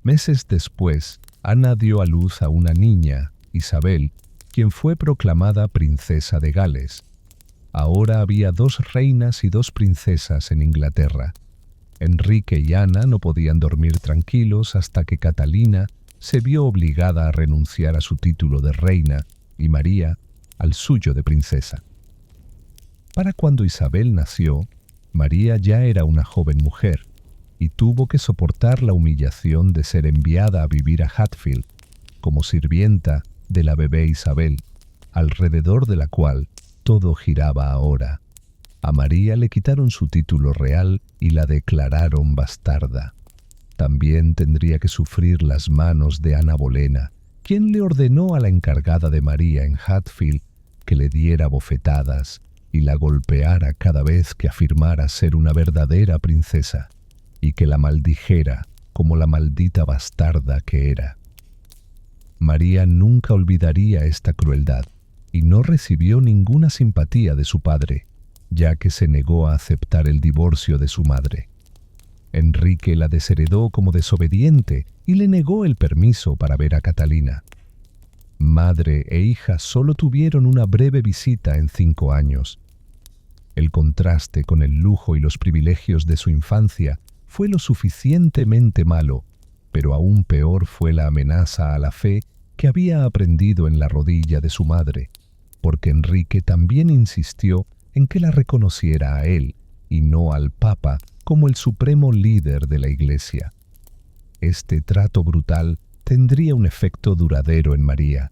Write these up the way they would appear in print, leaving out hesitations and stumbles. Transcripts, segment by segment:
Meses después, Ana dio a luz a una niña, Isabel, quien fue proclamada princesa de Gales. Ahora había 2 reinas y 2 princesas en Inglaterra. Enrique y Ana no podían dormir tranquilos hasta que Catalina se vio obligada a renunciar a su título de reina y María al suyo de princesa. Para cuando Isabel nació, María ya era una joven mujer y tuvo que soportar la humillación de ser enviada a vivir a Hatfield como sirvienta de la bebé Isabel, alrededor de la cual todo giraba ahora. A María le quitaron su título real y la declararon bastarda. También tendría que sufrir las manos de Ana Bolena, quien le ordenó a la encargada de María en Hatfield que le diera bofetadas y la golpeara cada vez que afirmara ser una verdadera princesa, y que la maldijera como la maldita bastarda que era. María nunca olvidaría esta crueldad y no recibió ninguna simpatía de su padre, ya que se negó a aceptar el divorcio de su madre. Enrique la desheredó como desobediente y le negó el permiso para ver a Catalina. Madre e hija solo tuvieron una breve visita en 5 años. El contraste con el lujo y los privilegios de su infancia fue lo suficientemente malo, pero aún peor fue la amenaza a la fe que había aprendido en la rodilla de su madre, porque Enrique también insistió en que la reconociera a él y no al Papa como el supremo líder de la Iglesia. Este trato brutal tendría un efecto duradero en María.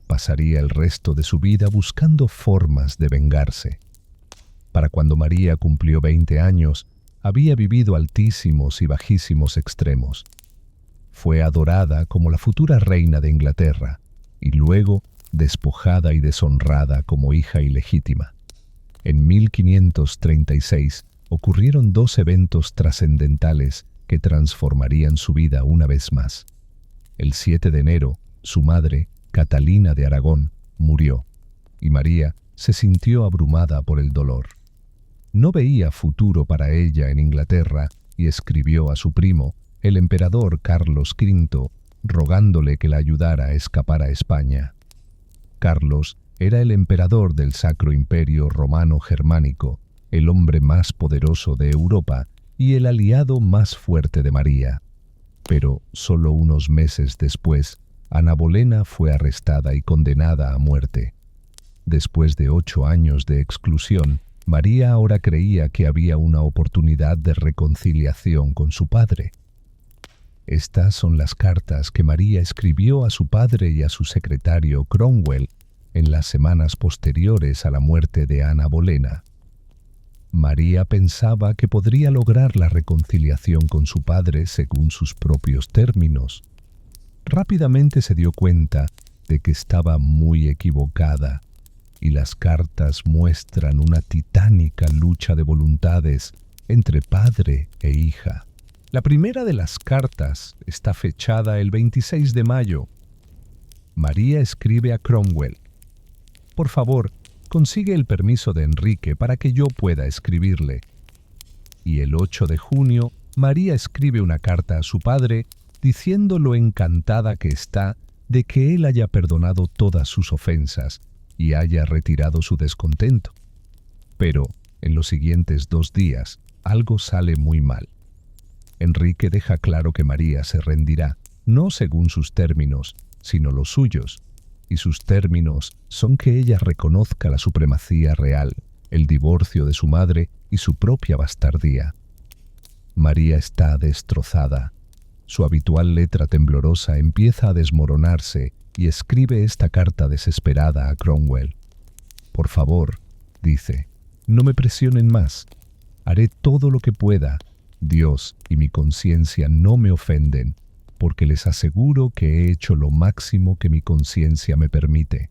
Pasaría el resto de su vida buscando formas de vengarse. Para cuando María cumplió 20 años, había vivido altísimos y bajísimos extremos. Fue adorada como la futura reina de Inglaterra y luego despojada y deshonrada como hija ilegítima. En 1536 ocurrieron 2 eventos trascendentales que transformarían su vida una vez más. El 7 de enero, su madre, Catalina de Aragón, murió, y María se sintió abrumada por el dolor. No veía futuro para ella en Inglaterra y escribió a su primo, el emperador Carlos V, rogándole que la ayudara a escapar a España. Carlos era el emperador del Sacro Imperio Romano Germánico, el hombre más poderoso de Europa y el aliado más fuerte de María. Pero solo unos meses después, Ana Bolena fue arrestada y condenada a muerte. Después de 8 años de exclusión, María ahora creía que había una oportunidad de reconciliación con su padre. Estas son las cartas que María escribió a su padre y a su secretario Cromwell en las semanas posteriores a la muerte de Ana Bolena. María pensaba que podría lograr la reconciliación con su padre según sus propios términos. Rápidamente se dio cuenta de que estaba muy equivocada, y las cartas muestran una titánica lucha de voluntades entre padre e hija. La primera de las cartas está fechada el 26 de mayo. María escribe a Cromwell: «Por favor, consigue el permiso de Enrique para que yo pueda escribirle». Y el 8 de junio, María escribe una carta a su padre diciendo lo encantada que está de que él haya perdonado todas sus ofensas y haya retirado su descontento. Pero en los siguientes 2 días algo sale muy mal. Enrique deja claro que María se rendirá, no según sus términos, sino los suyos, y sus términos son que ella reconozca la supremacía real, el divorcio de su madre y su propia bastardía. María está destrozada. Su habitual letra temblorosa empieza a desmoronarse y escribe esta carta desesperada a Cromwell. «Por favor», dice, «no me presionen más. Haré todo lo que pueda. Dios y mi conciencia no me ofenden, porque les aseguro que he hecho lo máximo que mi conciencia me permite».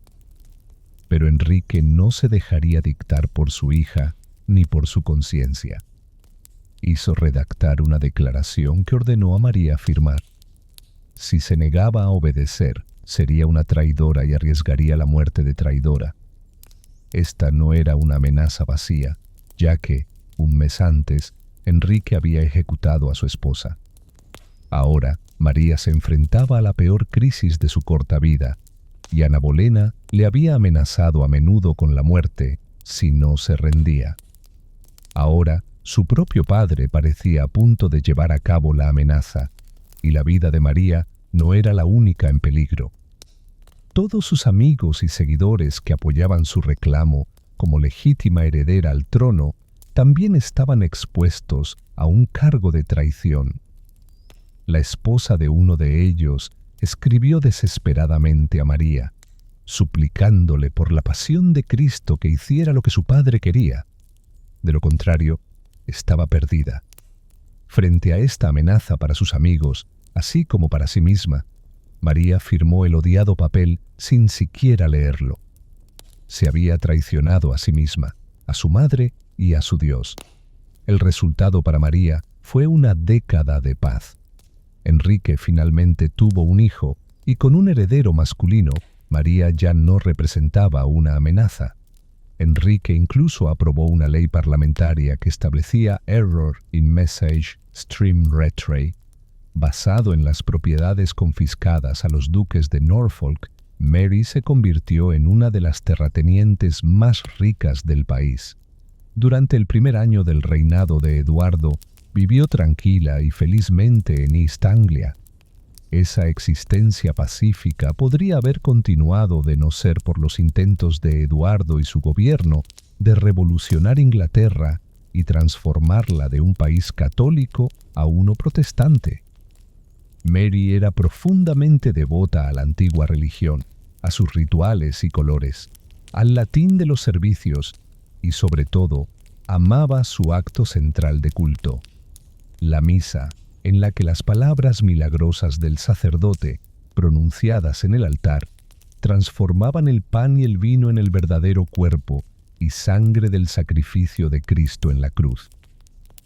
Pero Enrique no se dejaría dictar por su hija ni por su conciencia. Hizo redactar una declaración que ordenó a María firmar. Si se negaba a obedecer, sería una traidora y arriesgaría la muerte de traidora. Esta no era una amenaza vacía, ya que, un mes antes, Enrique había ejecutado a su esposa. Ahora, María se enfrentaba a la peor crisis de su corta vida, y Ana Bolena le había amenazado a menudo con la muerte si no se rendía. Ahora, su propio padre parecía a punto de llevar a cabo la amenaza, y la vida de María no era la única en peligro. Todos sus amigos y seguidores que apoyaban su reclamo como legítima heredera al trono también estaban expuestos a un cargo de traición. La esposa de uno de ellos escribió desesperadamente a María, suplicándole por la pasión de Cristo que hiciera lo que su padre quería. De lo contrario, estaba perdida. Frente a esta amenaza para sus amigos, así como para sí misma, María firmó el odiado papel sin siquiera leerlo. Se había traicionado a sí misma, a su madre y a su Dios. El resultado para María fue una década de paz. Enrique finalmente tuvo un hijo y con un heredero masculino, María ya no representaba una amenaza. Enrique incluso aprobó una ley parlamentaria que establecía Error in Message Stream Retray. Basado en las propiedades confiscadas a los duques de Norfolk, Mary se convirtió en una de las terratenientes más ricas del país. Durante el primer año del reinado de Eduardo, vivió tranquila y felizmente en East Anglia. Esa existencia pacífica podría haber continuado de no ser por los intentos de Eduardo y su gobierno de revolucionar Inglaterra y transformarla de un país católico a uno protestante. Mary era profundamente devota a la antigua religión, a sus rituales y colores, al latín de los servicios y, sobre todo, amaba su acto central de culto, la misa, en la que las palabras milagrosas del sacerdote, pronunciadas en el altar, transformaban el pan y el vino en el verdadero cuerpo y sangre del sacrificio de Cristo en la cruz.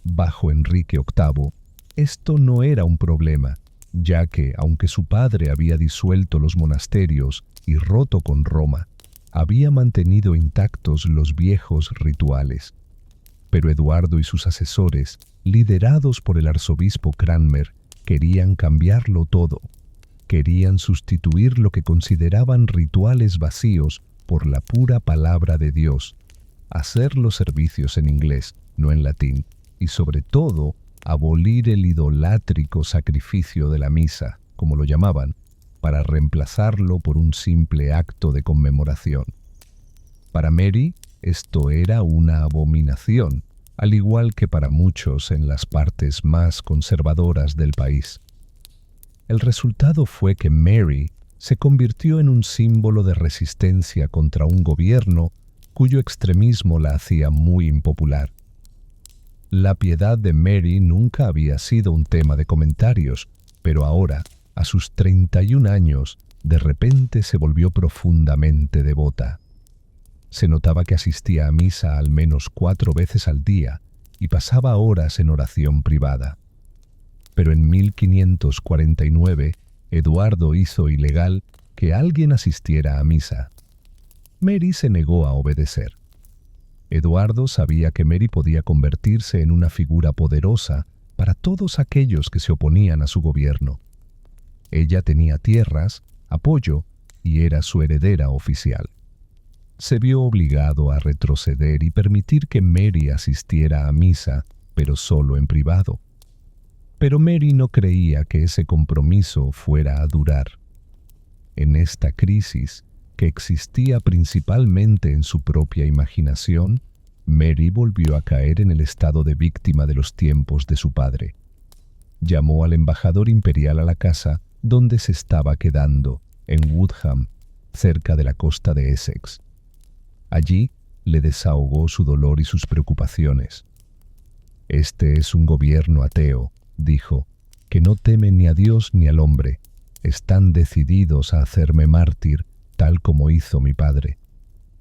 Bajo Enrique VIII, esto no era un problema, ya que, aunque su padre había disuelto los monasterios y roto con Roma, había mantenido intactos los viejos rituales. Pero Eduardo y sus asesores, liderados por el arzobispo Cranmer, querían cambiarlo todo. Querían sustituir lo que consideraban rituales vacíos por la pura palabra de Dios, hacer los servicios en inglés, no en latín, y sobre todo, abolir el idolátrico sacrificio de la misa, como lo llamaban, para reemplazarlo por un simple acto de conmemoración. Para Mary, esto era una abominación, al igual que para muchos en las partes más conservadoras del país. El resultado fue que Mary se convirtió en un símbolo de resistencia contra un gobierno cuyo extremismo la hacía muy impopular. La piedad de Mary nunca había sido un tema de comentarios, pero ahora, a sus 31 años, de repente se volvió profundamente devota. Se notaba que asistía a misa al menos 4 veces al día y pasaba horas en oración privada. Pero en 1549, Eduardo hizo ilegal que alguien asistiera a misa. Mary se negó a obedecer. Eduardo sabía que Mary podía convertirse en una figura poderosa para todos aquellos que se oponían a su gobierno. Ella tenía tierras, apoyo y era su heredera oficial. Se vio obligado a retroceder y permitir que Mary asistiera a misa, pero solo en privado. Pero Mary no creía que ese compromiso fuera a durar. En esta crisis, que existía principalmente en su propia imaginación, Mary volvió a caer en el estado de víctima de los tiempos de su padre. Llamó al embajador imperial a la casa donde se estaba quedando, en Woodham, cerca de la costa de Essex. Allí le desahogó su dolor y sus preocupaciones. «Este es un gobierno ateo», dijo, «que no teme ni a Dios ni al hombre. Están decididos a hacerme mártir, tal como hizo mi padre».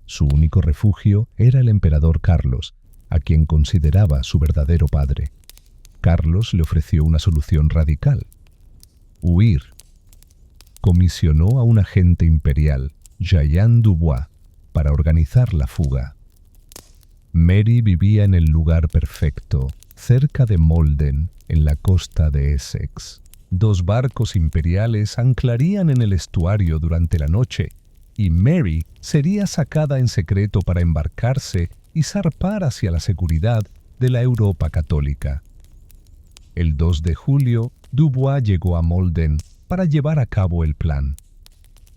Su único refugio era el emperador Carlos, a quien consideraba su verdadero padre. Carlos le ofreció una solución radical: huir. Comisionó a un agente imperial, Jean Dubois, para organizar la fuga. Mary vivía en el lugar perfecto, cerca de Malden, en la costa de Essex. 2 barcos imperiales anclarían en el estuario durante la noche y Mary sería sacada en secreto para embarcarse y zarpar hacia la seguridad de la Europa católica. El 2 de julio, Dubois llegó a Malden para llevar a cabo el plan.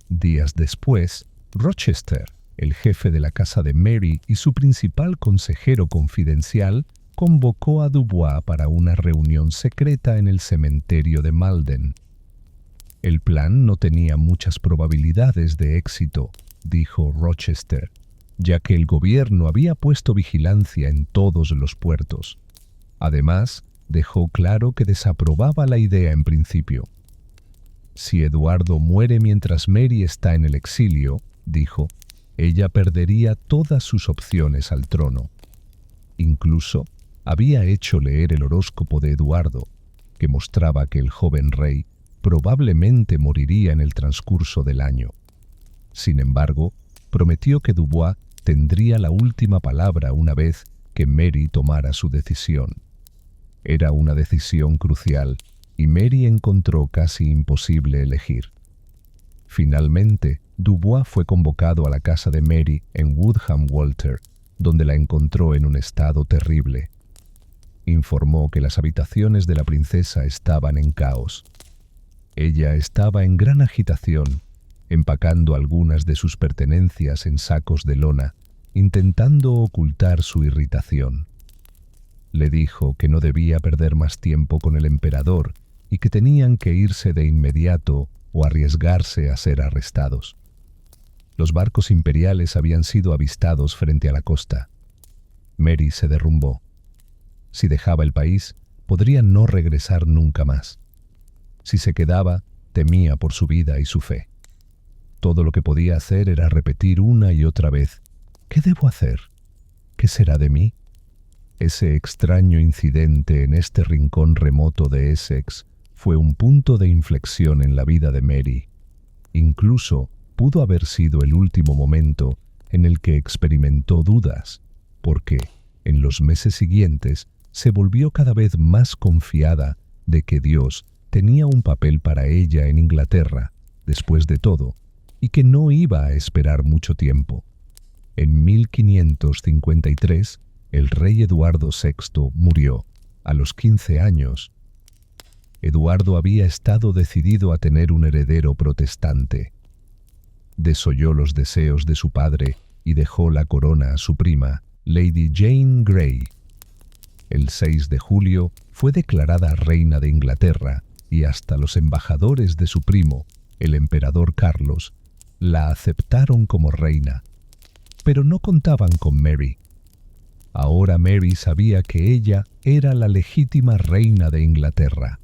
Días después, Rochester, el jefe de la casa de Mary y su principal consejero confidencial, convocó a Dubois para una reunión secreta en el cementerio de Malden. El plan no tenía muchas probabilidades de éxito, dijo Rochester, ya que el gobierno había puesto vigilancia en todos los puertos. Además, dejó claro que desaprobaba la idea en principio. Si Eduardo muere mientras Mary está en el exilio, dijo, ella perdería todas sus opciones al trono. Incluso había hecho leer el horóscopo de Eduardo, que mostraba que el joven rey probablemente moriría en el transcurso del año. Sin embargo, prometió que Dubois tendría la última palabra una vez que Mary tomara su decisión. Era una decisión crucial y Mary encontró casi imposible elegir. Finalmente, Dubois fue convocado a la casa de Mary en Woodham Walter, donde la encontró en un estado terrible. Informó que las habitaciones de la princesa estaban en caos. Ella estaba en gran agitación, empacando algunas de sus pertenencias en sacos de lona, intentando ocultar su irritación. Le dijo que no debía perder más tiempo con el emperador y que tenían que irse de inmediato o arriesgarse a ser arrestados. Los barcos imperiales habían sido avistados frente a la costa. Mary se derrumbó. Si dejaba el país, podría no regresar nunca más. Si se quedaba, temía por su vida y su fe. Todo lo que podía hacer era repetir una y otra vez, ¿qué debo hacer? ¿Qué será de mí? Ese extraño incidente en este rincón remoto de Essex fue un punto de inflexión en la vida de Mary. Incluso pudo haber sido el último momento en el que experimentó dudas, porque en los meses siguientes se volvió cada vez más confiada de que Dios tenía un papel para ella en Inglaterra, después de todo, y que no iba a esperar mucho tiempo. En 1553, el rey Eduardo VI murió, a los 15 años. Eduardo había estado decidido a tener un heredero protestante. Desoyó los deseos de su padre y dejó la corona a su prima, Lady Jane Grey. El 6 de julio fue declarada reina de Inglaterra y hasta los embajadores de su primo, el emperador Carlos, la aceptaron como reina. Pero no contaban con Mary. Ahora Mary sabía que ella era la legítima reina de Inglaterra.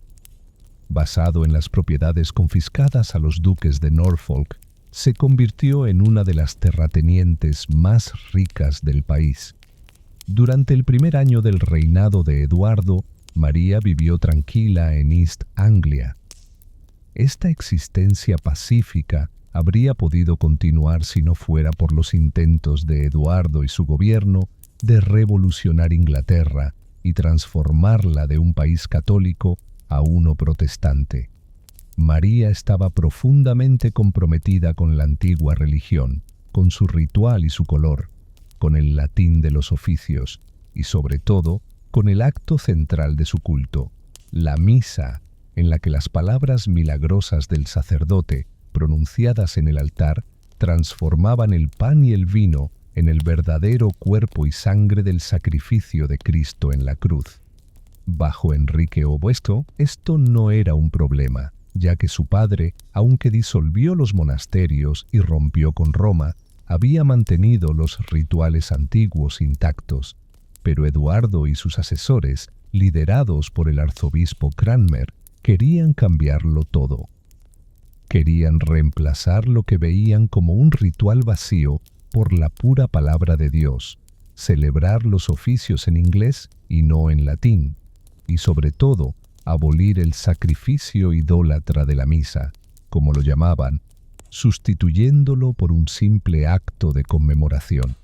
Basado en las propiedades confiscadas a los duques de Norfolk, se convirtió en una de las terratenientes más ricas del país. Durante el primer año del reinado de Eduardo, María vivió tranquila en East Anglia. Esta existencia pacífica habría podido continuar si no fuera por los intentos de Eduardo y su gobierno de revolucionar Inglaterra y transformarla de un país católico a uno protestante. María estaba profundamente comprometida con la antigua religión, con su ritual y su color, con el latín de los oficios y, sobre todo, con el acto central de su culto, la misa, en la que las palabras milagrosas del sacerdote, pronunciadas en el altar, transformaban el pan y el vino en el verdadero cuerpo y sangre del sacrificio de Cristo en la cruz. Bajo Enrique Oboesto, esto no era un problema, ya que su padre, aunque disolvió los monasterios y rompió con Roma, había mantenido los rituales antiguos intactos, pero Eduardo y sus asesores, liderados por el arzobispo Cranmer, querían cambiarlo todo. Querían reemplazar lo que veían como un ritual vacío por la pura palabra de Dios, celebrar los oficios en inglés y no en latín, y sobre todo, abolir el sacrificio idólatra de la misa, como lo llamaban, sustituyéndolo por un simple acto de conmemoración.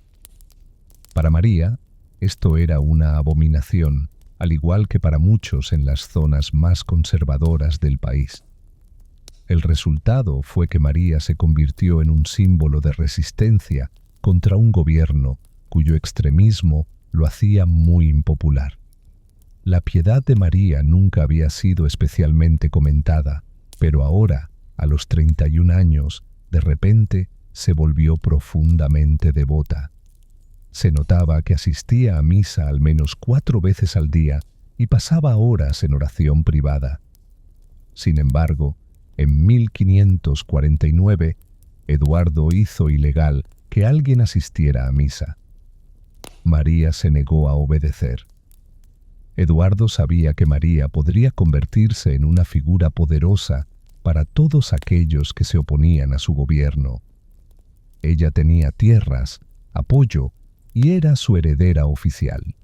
Para María, esto era una abominación, al igual que para muchos en las zonas más conservadoras del país. El resultado fue que María se convirtió en un símbolo de resistencia contra un gobierno cuyo extremismo lo hacía muy impopular. La piedad de María nunca había sido especialmente comentada, pero ahora, a los 31 años, de repente se volvió profundamente devota. Se notaba que asistía a misa al menos 4 veces al día y pasaba horas en oración privada. Sin embargo, en 1549, Eduardo hizo ilegal que alguien asistiera a misa. María se negó a obedecer. Eduardo sabía que María podría convertirse en una figura poderosa para todos aquellos que se oponían a su gobierno. Ella tenía tierras, apoyo y era su heredera oficial.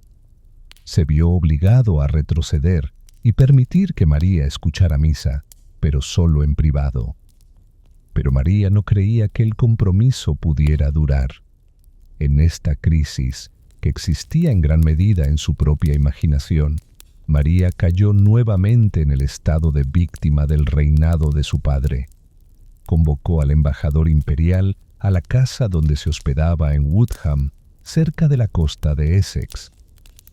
Se vio obligado a retroceder y permitir que María escuchara misa, pero solo en privado. Pero María no creía que el compromiso pudiera durar. En esta crisis, que existía en gran medida en su propia imaginación, María cayó nuevamente en el estado de víctima del reinado de su padre. Convocó al embajador imperial a la casa donde se hospedaba en Woodham, cerca de la costa de Essex.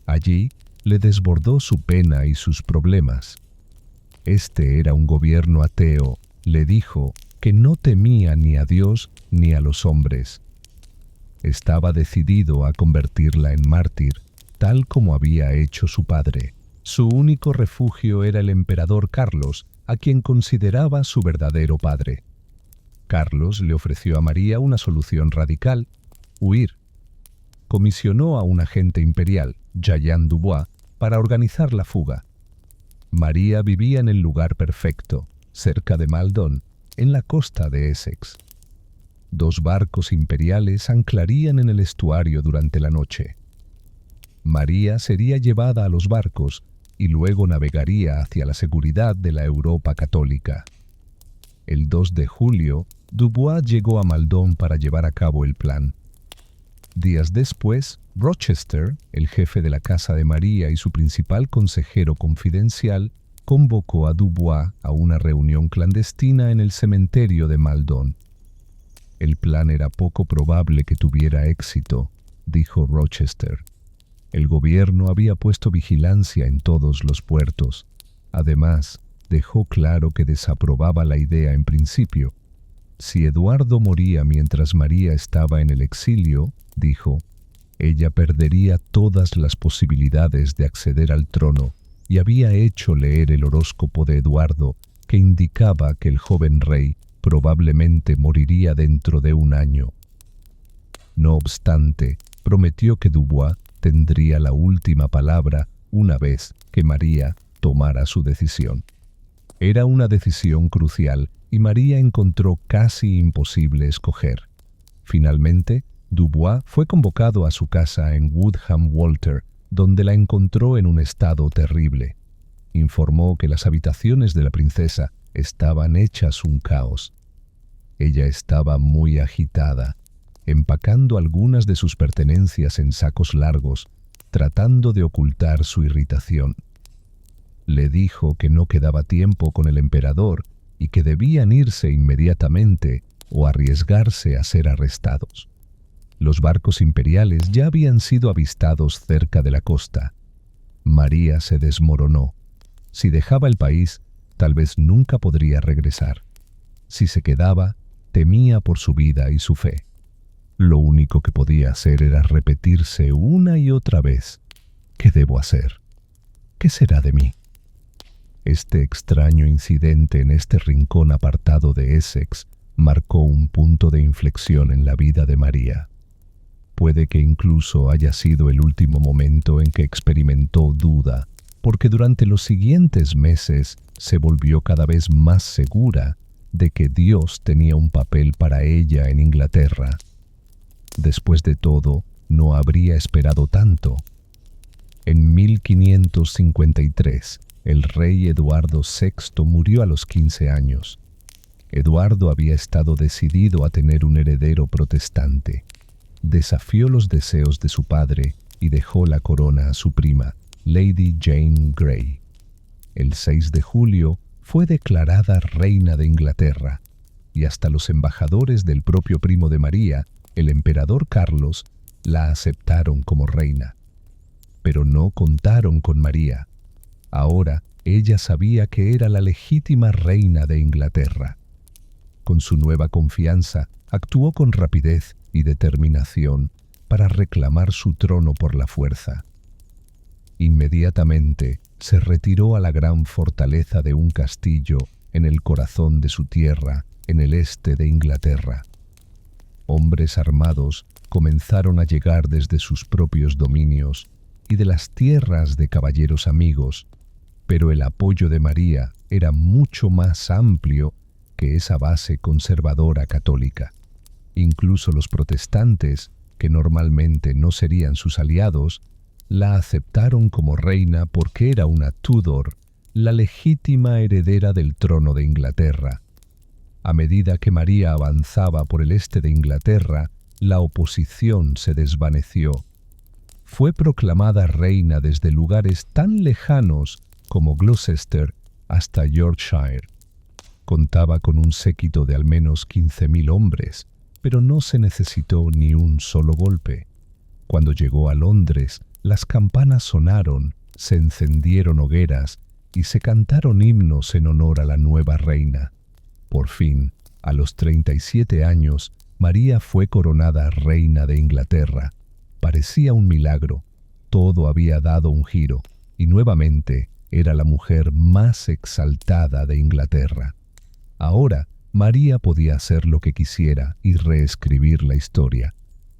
Allí le desbordó su pena y sus problemas. Este era un gobierno ateo, le dijo, que no temía ni a Dios ni a los hombres. Estaba decidido a convertirla en mártir, tal como había hecho su padre. Su único refugio era el emperador Carlos, a quien consideraba su verdadero padre. Carlos le ofreció a María una solución radical: huir. Comisionó a un agente imperial, Jean Dubois, para organizar la fuga. María vivía en el lugar perfecto, cerca de Maldon, en la costa de Essex. 2 barcos imperiales anclarían en el estuario durante la noche. María sería llevada a los barcos y luego navegaría hacia la seguridad de la Europa católica. El 2 de julio, Dubois llegó a Maldon para llevar a cabo el plan. Días después, Rochester, el jefe de la casa de María y su principal consejero confidencial, convocó a Dubois a una reunión clandestina en el cementerio de Maldon. El plan era poco probable que tuviera éxito, dijo Rochester. El gobierno había puesto vigilancia en todos los puertos. Además, dejó claro que desaprobaba la idea en principio. Si Eduardo moría mientras María estaba en el exilio, dijo, ella perdería todas las posibilidades de acceder al trono, y había hecho leer el horóscopo de Eduardo, que indicaba que el joven rey probablemente moriría dentro de 1 año. No obstante, prometió que Dubois tendría la última palabra una vez que María tomara su decisión. Era una decisión crucial y María encontró casi imposible escoger. Finalmente, Dubois fue convocado a su casa en Woodham Walter, donde la encontró en un estado terrible. Informó que las habitaciones de la princesa estaban hechas un caos. Ella estaba muy agitada, empacando algunas de sus pertenencias en sacos largos, tratando de ocultar su irritación. Le dijo que no quedaba tiempo con el emperador y que debían irse inmediatamente o arriesgarse a ser arrestados. Los barcos imperiales ya habían sido avistados cerca de la costa. María se desmoronó. Si dejaba el país, tal vez nunca podría regresar. Si se quedaba, temía por su vida y su fe. Lo único que podía hacer era repetirse una y otra vez: ¿qué debo hacer? ¿Qué será de mí? Este extraño incidente en este rincón apartado de Essex marcó un punto de inflexión en la vida de María. Puede que incluso haya sido el último momento en que experimentó duda, porque durante los siguientes meses se volvió cada vez más segura de que Dios tenía un papel para ella en Inglaterra. Después de todo, no habría esperado tanto. En 1553, el rey Eduardo VI murió a los 15 años. Eduardo había estado decidido a tener un heredero protestante. Desafió los deseos de su padre y dejó la corona a su prima, Lady Jane Grey. El 6 de julio fue declarada reina de Inglaterra, y hasta los embajadores del propio primo de María, el emperador Carlos, la aceptaron como reina. Pero no contaron con María. Ahora ella sabía que era la legítima reina de Inglaterra. Con su nueva confianza, actuó con rapidez y determinación para reclamar su trono por la fuerza. Inmediatamente se retiró a la gran fortaleza de un castillo en el corazón de su tierra, en el este de Inglaterra. Hombres armados comenzaron a llegar desde sus propios dominios y de las tierras de caballeros amigos, pero el apoyo de María era mucho más amplio que esa base conservadora católica. Incluso los protestantes, que normalmente no serían sus aliados, la aceptaron como reina porque era una Tudor, la legítima heredera del trono de Inglaterra. A medida que María avanzaba por el este de Inglaterra, la oposición se desvaneció. Fue proclamada reina desde lugares tan lejanos como Gloucester hasta Yorkshire. Contaba con un séquito de al menos 15.000 hombres, pero no se necesitó ni un solo golpe. Cuando llegó a Londres, las campanas sonaron, se encendieron hogueras y se cantaron himnos en honor a la nueva reina. Por fin, a los 37 años, María fue coronada reina de Inglaterra. Parecía un milagro. Todo había dado un giro, y nuevamente era la mujer más exaltada de Inglaterra. Ahora, María podía hacer lo que quisiera y reescribir la historia.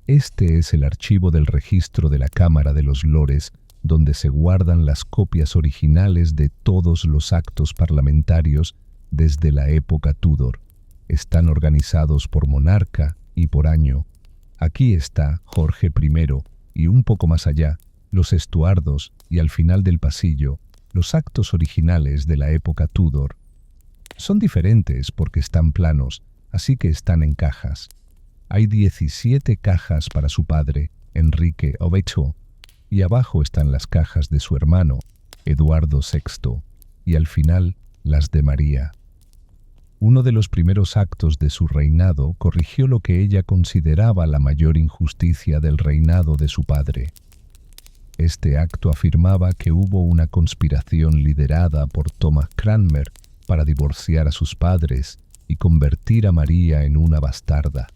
Este es el archivo del registro de la Cámara de los Lores, donde se guardan las copias originales de todos los actos parlamentarios desde la época Tudor. Están organizados por monarca y por año. Aquí está Jorge I y un poco más allá, los Estuardos y al final del pasillo, los actos originales de la época Tudor. Son diferentes porque están planos, así que están en cajas. Hay 17 cajas para su padre, Enrique VIII, y abajo están las cajas de su hermano, Eduardo VI, y al final las de María. Uno de los primeros actos de su reinado corrigió lo que ella consideraba la mayor injusticia del reinado de su padre. Este acto afirmaba que hubo una conspiración liderada por Thomas Cranmer para divorciar a sus padres y convertir a María en una bastarda.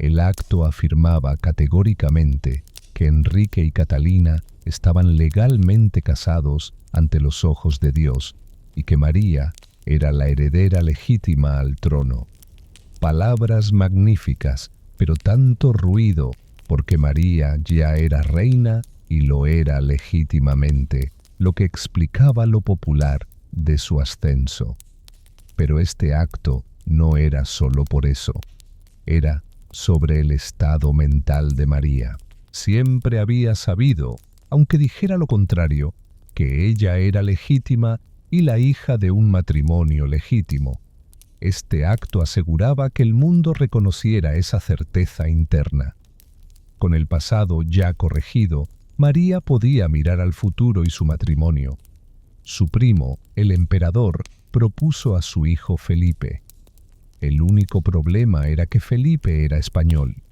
El acto afirmaba categóricamente que Enrique y Catalina estaban legalmente casados ante los ojos de Dios y que María era la heredera legítima al trono. Palabras magníficas, pero tanto ruido porque María ya era reina y lo era legítimamente, lo que explicaba lo popular de su ascenso. Pero este acto no era solo por eso. Era sobre el estado mental de María. Siempre había sabido, aunque dijera lo contrario, que ella era legítima y la hija de un matrimonio legítimo. Este acto aseguraba que el mundo reconociera esa certeza interna. Con el pasado ya corregido, María podía mirar al futuro y su matrimonio. Su primo, el emperador, propuso a su hijo Felipe. El único problema era que Felipe era español.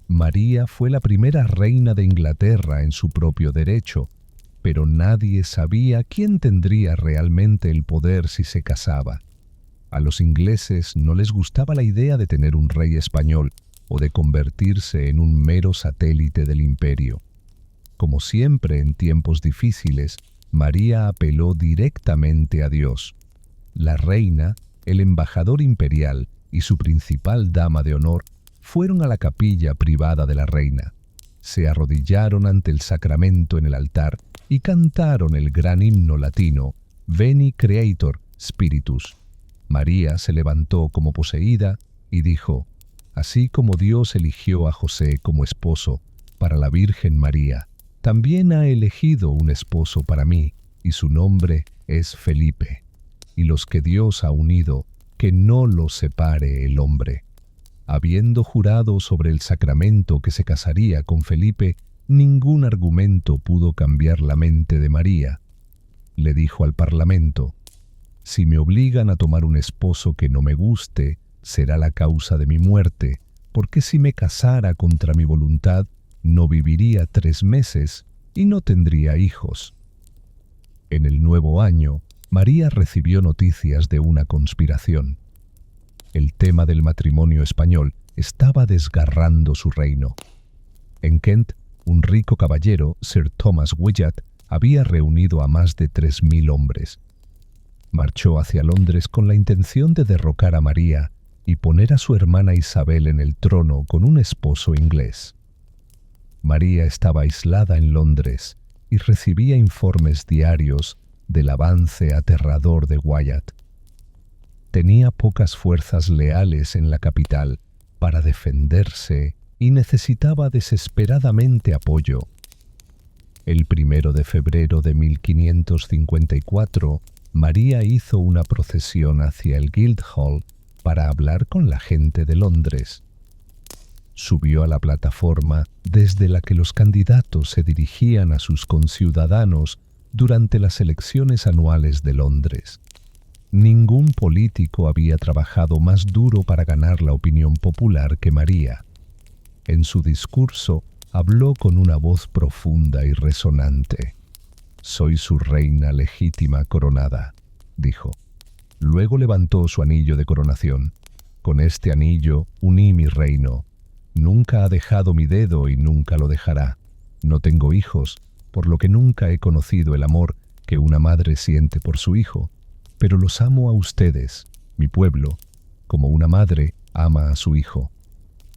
María fue la primera reina de Inglaterra en su propio derecho, pero nadie sabía quién tendría realmente el poder si se casaba. A los ingleses no les gustaba la idea de tener un rey español o de convertirse en un mero satélite del imperio. Como siempre en tiempos difíciles, María apeló directamente a Dios. La reina, el embajador imperial y su principal dama de honor fueron a la capilla privada de la reina. Se arrodillaron ante el sacramento en el altar y cantaron el gran himno latino, Veni Creator Spiritus. María se levantó como poseída y dijo, así como Dios eligió a José como esposo para la Virgen María, también ha elegido un esposo para mí, y su nombre es Felipe. Y los que Dios ha unido, que no los separe el hombre. Habiendo jurado sobre el sacramento que se casaría con Felipe, Ningún argumento pudo cambiar la mente de María. Le dijo al Parlamento: «Si me obligan a tomar un esposo que no me guste, será la causa de mi muerte, porque si me casara contra mi voluntad, no viviría 3 meses y no tendría hijos». En el nuevo año, María recibió noticias de una conspiración. El tema del matrimonio español estaba desgarrando su reino. En Kent, un rico caballero, Sir Thomas Wyatt, había reunido a más de 3.000 hombres. Marchó hacia Londres con la intención de derrocar a María y poner a su hermana Isabel en el trono con un esposo inglés. María estaba aislada en Londres y recibía informes diarios del avance aterrador de Wyatt. Tenía pocas fuerzas leales en la capital para defenderse y necesitaba desesperadamente apoyo. El 1 de febrero de 1554, María hizo una procesión hacia el Guildhall para hablar con la gente de Londres. Subió a la plataforma desde la que los candidatos se dirigían a sus conciudadanos durante las elecciones anuales de Londres. Ningún político había trabajado más duro para ganar la opinión popular que María. En su discurso habló con una voz profunda y resonante. «Soy su reina legítima coronada», dijo. Luego levantó su anillo de coronación. «Con este anillo uní mi reino. Nunca ha dejado mi dedo y nunca lo dejará. No tengo hijos, por lo que nunca he conocido el amor que una madre siente por su hijo, pero los amo a ustedes, mi pueblo, como una madre ama a su hijo.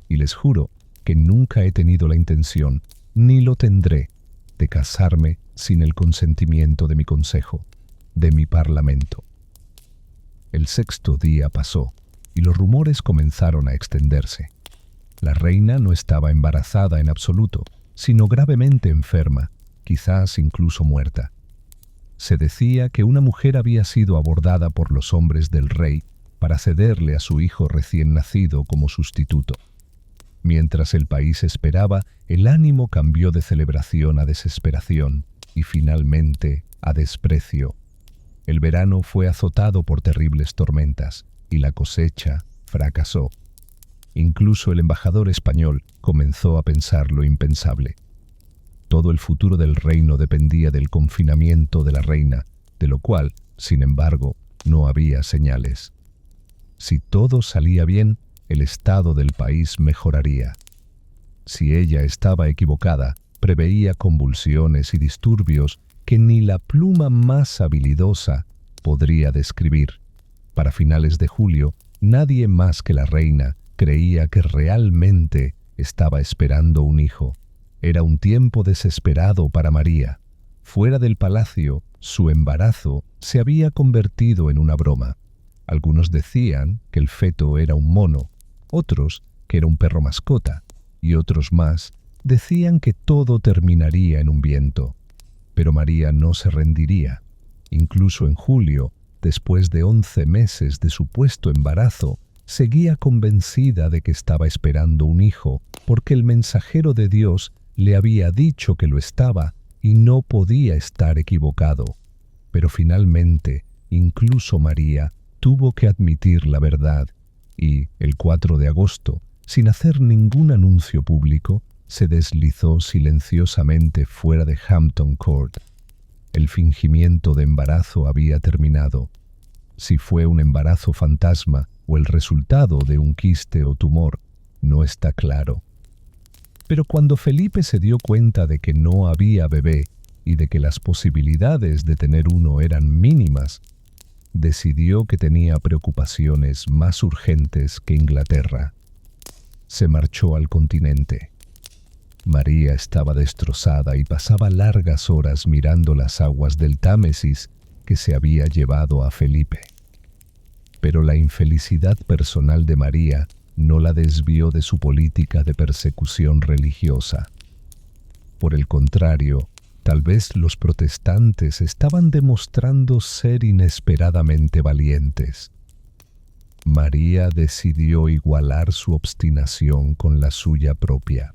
Y les juro que nunca he tenido la intención, ni lo tendré, de casarme sin el consentimiento de mi consejo, de mi parlamento». El 6º día pasó y los rumores comenzaron a extenderse. La reina no estaba embarazada en absoluto, sino gravemente enferma, quizás incluso muerta. Se decía que una mujer había sido abordada por los hombres del rey para cederle a su hijo recién nacido como sustituto. Mientras el país esperaba, el ánimo cambió de celebración a desesperación y finalmente a desprecio. El verano fue azotado por terribles tormentas y la cosecha fracasó. Incluso el embajador español comenzó a pensar lo impensable. Todo el futuro del reino dependía del confinamiento de la reina, de lo cual, sin embargo, no había señales. Si todo salía bien, el estado del país mejoraría. Si ella estaba equivocada, preveía convulsiones y disturbios que ni la pluma más habilidosa podría describir. Para finales de julio, nadie más que la reina creía que realmente estaba esperando un hijo. Era un tiempo desesperado para María. Fuera del palacio, su embarazo se había convertido en una broma. Algunos decían que el feto era un mono, otros que era un perro mascota, y otros más decían que todo terminaría en un viento. Pero María no se rendiría. Incluso en julio, después de 11 meses de supuesto embarazo, seguía convencida de que estaba esperando un hijo, porque el mensajero de Dios le había dicho que lo estaba y no podía estar equivocado. Pero finalmente, incluso María tuvo que admitir la verdad y, el 4 de agosto, sin hacer ningún anuncio público, se deslizó silenciosamente fuera de Hampton Court. El fingimiento de embarazo había terminado. Si fue un embarazo fantasma o el resultado de un quiste o tumor, no está claro. Pero cuando Felipe se dio cuenta de que no había bebé y de que las posibilidades de tener uno eran mínimas, decidió que tenía preocupaciones más urgentes que Inglaterra. Se marchó al continente. María estaba destrozada y pasaba largas horas mirando las aguas del Támesis que se había llevado a Felipe. Pero la infelicidad personal de María no la desvió de su política de persecución religiosa. Por el contrario, tal vez los protestantes estaban demostrando ser inesperadamente valientes. María decidió igualar su obstinación con la suya propia.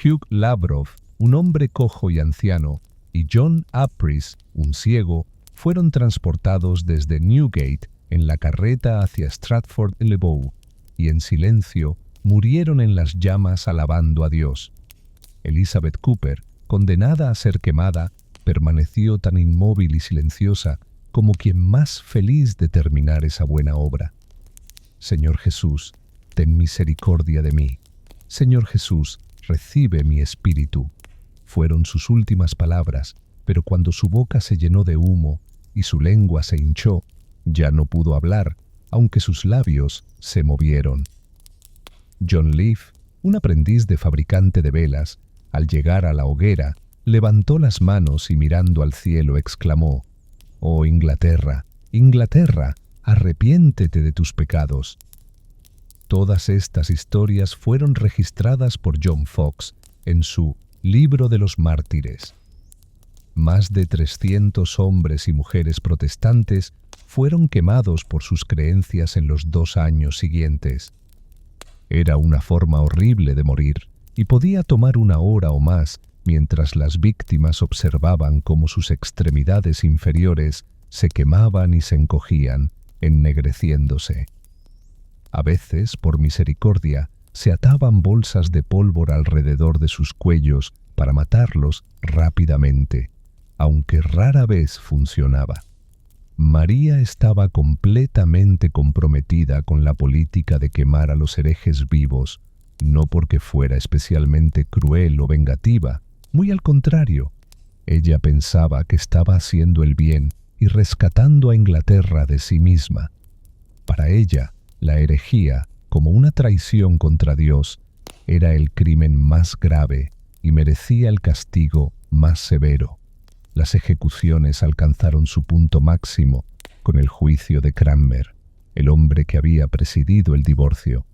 Hugh Labroff, un hombre cojo y anciano, y John Apris, un ciego, fueron transportados desde Newgate en la carreta hacia Stratford-le-Bow, y en silencio murieron en las llamas alabando a Dios. Elizabeth Cooper, condenada a ser quemada, permaneció tan inmóvil y silenciosa como quien más feliz de terminar esa buena obra. Señor Jesús, ten misericordia de mí. Señor Jesús, recibe mi espíritu. Fueron sus últimas palabras, pero cuando su boca se llenó de humo y su lengua se hinchó, ya no pudo hablar, aunque sus labios se movieron. John Leaf, un aprendiz de fabricante de velas, al llegar a la hoguera, levantó las manos y mirando al cielo exclamó: «Oh Inglaterra, Inglaterra, arrepiéntete de tus pecados». Todas estas historias fueron registradas por John Foxe en su Libro de los Mártires. Más de 300 hombres y mujeres protestantes fueron quemados por sus creencias en los 2 años siguientes. Era una forma horrible de morir y podía tomar 1 hora o más mientras las víctimas observaban cómo sus extremidades inferiores se quemaban y se encogían, ennegreciéndose. A veces, por misericordia, se ataban bolsas de pólvora alrededor de sus cuellos para matarlos rápidamente, aunque rara vez funcionaba. María estaba completamente comprometida con la política de quemar a los herejes vivos, no porque fuera especialmente cruel o vengativa, muy al contrario. Ella pensaba que estaba haciendo el bien y rescatando a Inglaterra de sí misma. Para ella, la herejía, como una traición contra Dios, era el crimen más grave y merecía el castigo más severo. Las ejecuciones alcanzaron su punto máximo con el juicio de Cranmer, el hombre que había presidido el divorcio.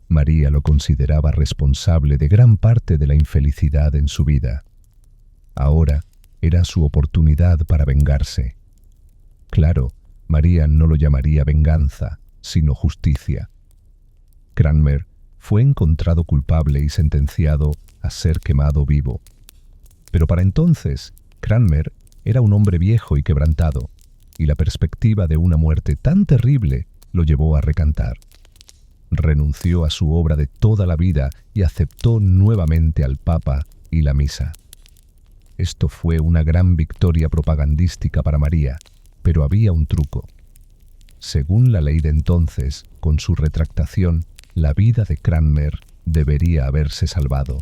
María lo consideraba responsable de gran parte de la infelicidad en su vida. Ahora era su oportunidad para vengarse. Claro, María no lo llamaría venganza, sino justicia. Cranmer fue encontrado culpable y sentenciado a ser quemado vivo. Pero para entonces, Cranmer era un hombre viejo y quebrantado, y la perspectiva de una muerte tan terrible lo llevó a recantar. Renunció a su obra de toda la vida y aceptó nuevamente al Papa y la misa. Esto fue una gran victoria propagandística para María, pero había un truco. Según la ley de entonces, con su retractación, la vida de Cranmer debería haberse salvado.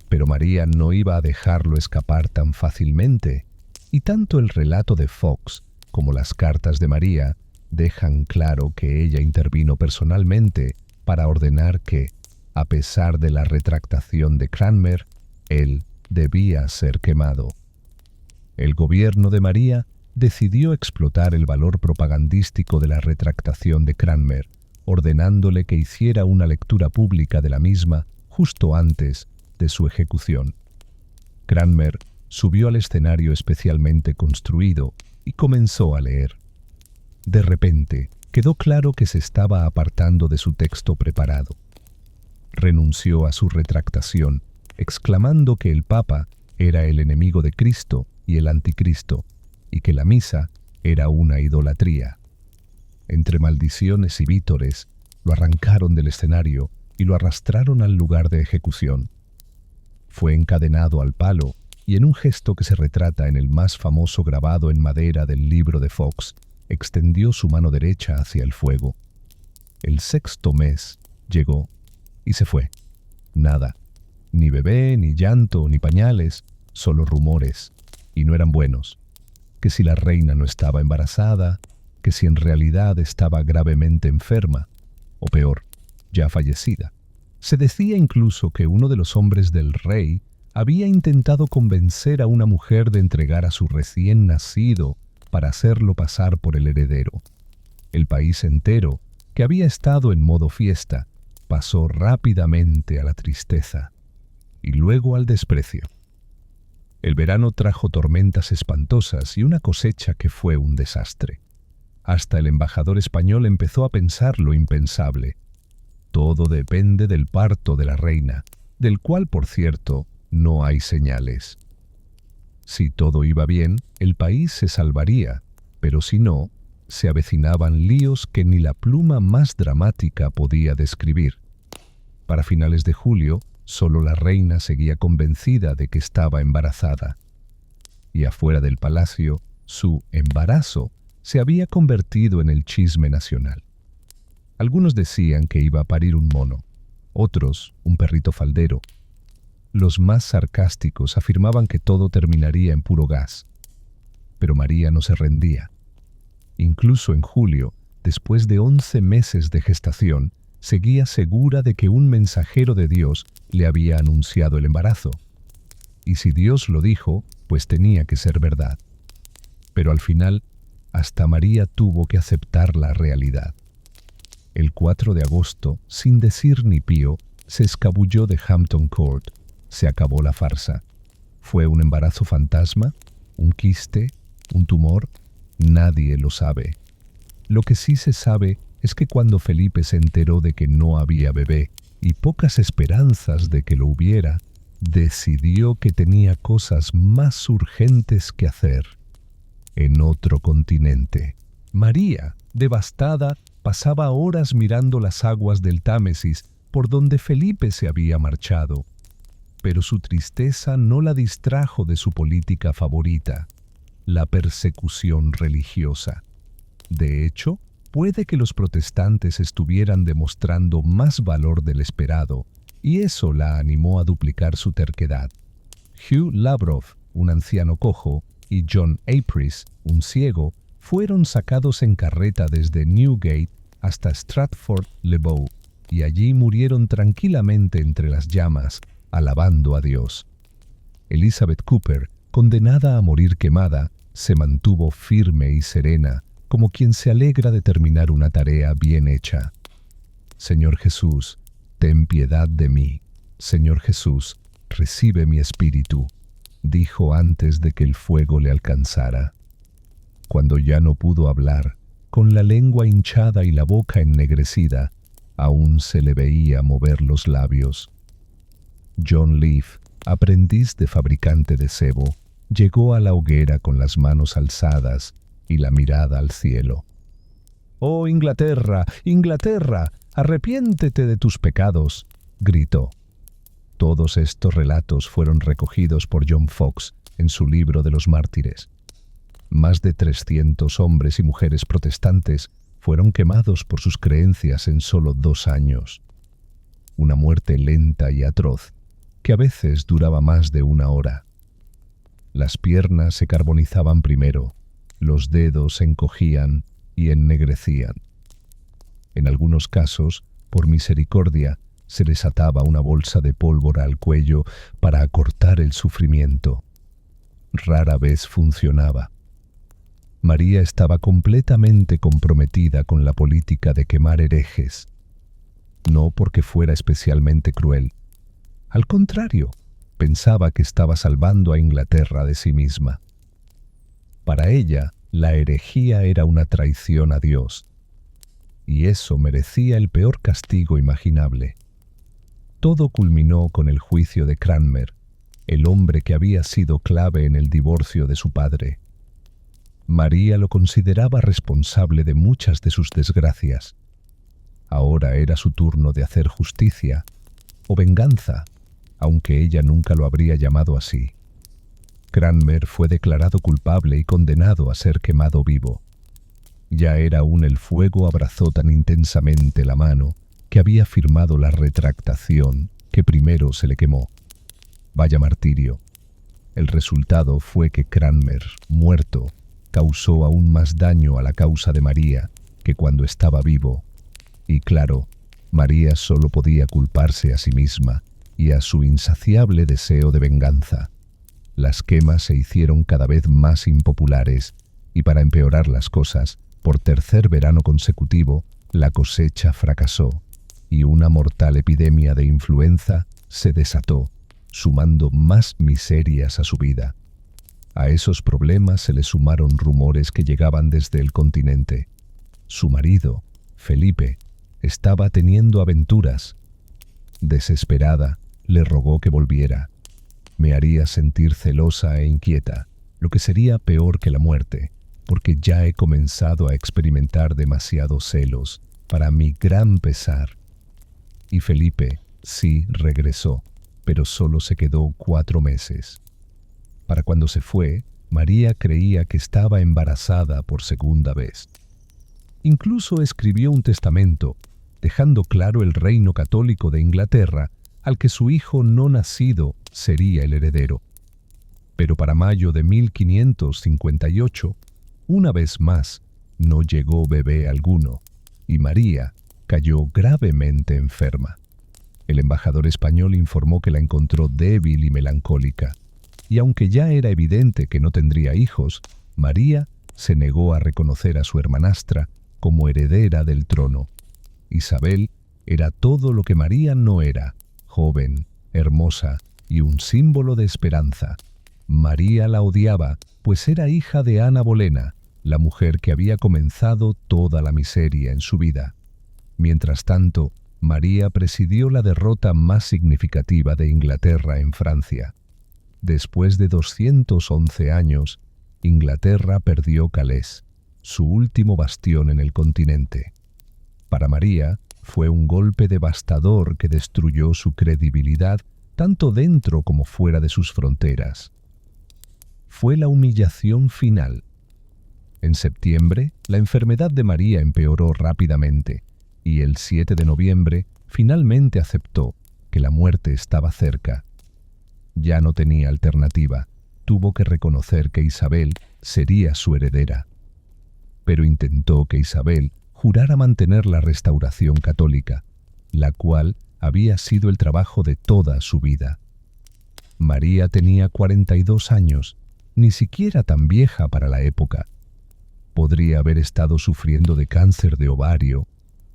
Pero María no iba a dejarlo escapar tan fácilmente, y tanto el relato de Foxe como las cartas de María dejan claro que ella intervino personalmente para ordenar que, a pesar de la retractación de Cranmer, él debía ser quemado. El gobierno de María decidió explotar el valor propagandístico de la retractación de Cranmer, ordenándole que hiciera una lectura pública de la misma justo antes de su ejecución. Cranmer subió al escenario especialmente construido y comenzó a leer. De repente, quedó claro que se estaba apartando de su texto preparado. Renunció a su retractación, exclamando que el Papa era el enemigo de Cristo y el anticristo, y que la misa era una idolatría. Entre maldiciones y vítores, lo arrancaron del escenario y lo arrastraron al lugar de ejecución. Fue encadenado al palo y en un gesto que se retrata en el más famoso grabado en madera del libro de Foxe, extendió su mano derecha hacia el fuego. El 6º mes llegó y se fue. Nada, ni bebé, ni llanto, ni pañales, solo rumores, y no eran buenos. Que si la reina no estaba embarazada, que si en realidad estaba gravemente enferma, o peor, ya fallecida. Se decía incluso que uno de los hombres del rey había intentado convencer a una mujer de entregar a su recién nacido para hacerlo pasar por el heredero. El país entero, que había estado en modo fiesta, pasó rápidamente a la tristeza y luego al desprecio. El verano trajo tormentas espantosas y una cosecha que fue un desastre. Hasta el embajador español empezó a pensar lo impensable. Todo depende del parto de la reina, del cual, por cierto, no hay señales. Si todo iba bien, el país se salvaría, pero si no, se avecinaban líos que ni la pluma más dramática podía describir. Para finales de julio, solo la reina seguía convencida de que estaba embarazada. Y afuera del palacio, su embarazo se había convertido en el chisme nacional. Algunos decían que iba a parir un mono, otros un perrito faldero. Los más sarcásticos afirmaban que todo terminaría en puro gas. Pero María no se rendía. Incluso en julio, después de 11 meses de gestación, seguía segura de que un mensajero de Dios le había anunciado el embarazo. Y si Dios lo dijo, pues tenía que ser verdad. Pero al final, hasta María tuvo que aceptar la realidad. El 4 de agosto, sin decir ni pío, se escabulló de Hampton Court. Se acabó la farsa. ¿Fue un embarazo fantasma? ¿Un quiste? ¿Un tumor? Nadie lo sabe. Lo que sí se sabe es que cuando Felipe se enteró de que no había bebé y pocas esperanzas de que lo hubiera, decidió que tenía cosas más urgentes que hacer. En otro continente, María, devastada, pasaba horas mirando las aguas del Támesis por donde Felipe se había marchado. Pero su tristeza no la distrajo de su política favorita, la persecución religiosa. De hecho, puede que los protestantes estuvieran demostrando más valor del esperado, y eso la animó a duplicar su terquedad. Hugh Labroff, un anciano cojo, y John Apris, un ciego, fueron sacados en carreta desde Newgate hasta Stratford-le-Bow, y allí murieron tranquilamente entre las llamas, alabando a Dios. Elizabeth Cooper, condenada a morir quemada, se mantuvo firme y serena, como quien se alegra de terminar una tarea bien hecha. Señor Jesús, ten piedad de mí. Señor Jesús, recibe mi espíritu, dijo antes de que el fuego le alcanzara. Cuando ya no pudo hablar, con la lengua hinchada y la boca ennegrecida, aún se le veía mover los labios. John Leaf, aprendiz de fabricante de cebo, llegó a la hoguera con las manos alzadas y la mirada al cielo. «¡Oh, Inglaterra, Inglaterra! ¡Arrepiéntete de tus pecados!», gritó. Todos estos relatos fueron recogidos por John Foxe en su libro de los mártires. Más de 300 hombres y mujeres protestantes fueron quemados por sus creencias en solo 2 años. Una muerte lenta y atroz, que a veces duraba más de 1 hora. Las piernas se carbonizaban primero, los dedos se encogían y ennegrecían. En algunos casos, por misericordia, se les ataba una bolsa de pólvora al cuello para acortar el sufrimiento. Rara vez funcionaba. María estaba completamente comprometida con la política de quemar herejes. No porque fuera especialmente cruel. Al contrario, pensaba que estaba salvando a Inglaterra de sí misma. Para ella, la herejía era una traición a Dios, y eso merecía el peor castigo imaginable. Todo culminó con el juicio de Cranmer, el hombre que había sido clave en el divorcio de su padre. María lo consideraba responsable de muchas de sus desgracias. Ahora era su turno de hacer justicia, o venganza, aunque ella nunca lo habría llamado así. Cranmer fue declarado culpable y condenado a ser quemado vivo. Ya era aún el fuego abrazó tan intensamente la mano que había firmado la retractación que primero se le quemó. Vaya martirio. El resultado fue que Cranmer, muerto, causó aún más daño a la causa de María que cuando estaba vivo. Y claro, María solo podía culparse a sí misma y a su insaciable deseo de venganza. Las quemas se hicieron cada vez más impopulares y para empeorar las cosas, por 3er verano consecutivo, la cosecha fracasó y una mortal epidemia de influenza se desató, sumando más miserias a su vida. A esos problemas se le sumaron rumores que llegaban desde el continente. Su marido, Felipe, estaba teniendo aventuras. Desesperada, le rogó que volviera. Me haría sentir celosa e inquieta, lo que sería peor que la muerte, porque ya he comenzado a experimentar demasiados celos, para mi gran pesar. Y Felipe, sí, regresó, pero solo se quedó 4 meses. Para cuando se fue, María creía que estaba embarazada por segunda vez. Incluso escribió un testamento, dejando claro el reino católico de Inglaterra, al que su hijo no nacido sería el heredero. Pero para mayo de 1558, una vez más, no llegó bebé alguno, y María cayó gravemente enferma. El embajador español informó que la encontró débil y melancólica, y aunque ya era evidente que no tendría hijos, María se negó a reconocer a su hermanastra como heredera del trono. Isabel era todo lo que María no era: joven, hermosa y un símbolo de esperanza. María la odiaba, pues era hija de Ana Bolena, la mujer que había comenzado toda la miseria en su vida. Mientras tanto, María presidió la derrota más significativa de Inglaterra en Francia. Después de 211 años, Inglaterra perdió Calais, su último bastión en el continente. Para María, fue un golpe devastador que destruyó su credibilidad tanto dentro como fuera de sus fronteras. Fue la humillación final. En septiembre, la enfermedad de María empeoró rápidamente, y el 7 de noviembre finalmente aceptó que la muerte estaba cerca. Ya no tenía alternativa, tuvo que reconocer que Isabel sería su heredera. Pero intentó que Isabel jurara mantener la restauración católica, la cual había sido el trabajo de toda su vida. María tenía 42 años, ni siquiera tan vieja para la época. Podría haber estado sufriendo de cáncer de ovario,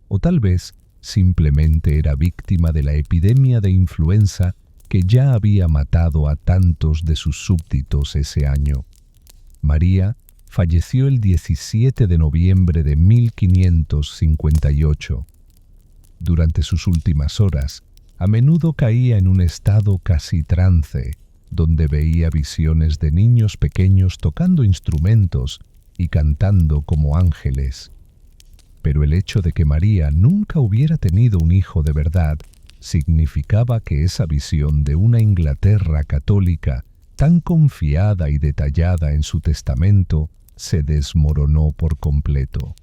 o tal vez simplemente era víctima de la epidemia de influenza que ya había matado a tantos de sus súbditos ese año. María falleció el 17 de noviembre de 1558. Durante sus últimas horas, a menudo caía en un estado casi trance, donde veía visiones de niños pequeños tocando instrumentos y cantando como ángeles. Pero el hecho de que María nunca hubiera tenido un hijo de verdad significaba que esa visión de una Inglaterra católica tan confiada y detallada en su testamento se desmoronó por completo.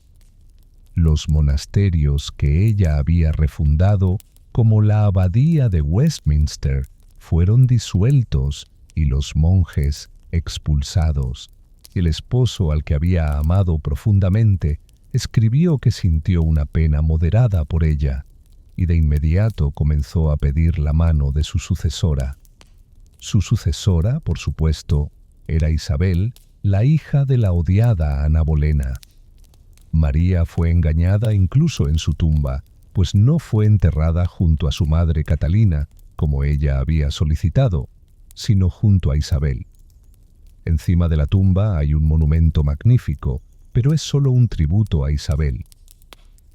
Los monasterios que ella había refundado, como la abadía de Westminster, fueron disueltos y los monjes expulsados. El esposo, al que había amado profundamente, escribió que sintió una pena moderada por ella, y de inmediato comenzó a pedir la mano de su sucesora. Su sucesora, por supuesto, era Isabel, la hija de la odiada Ana Bolena. María fue engañada incluso en su tumba, pues no fue enterrada junto a su madre Catalina, como ella había solicitado, sino junto a Isabel. Encima de la tumba hay un monumento magnífico, pero es solo un tributo a Isabel.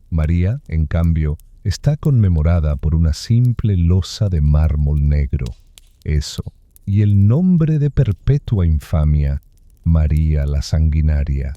María, en cambio, está conmemorada por una simple losa de mármol negro. Eso, y el nombre de perpetua infamia, María la Sanguinaria.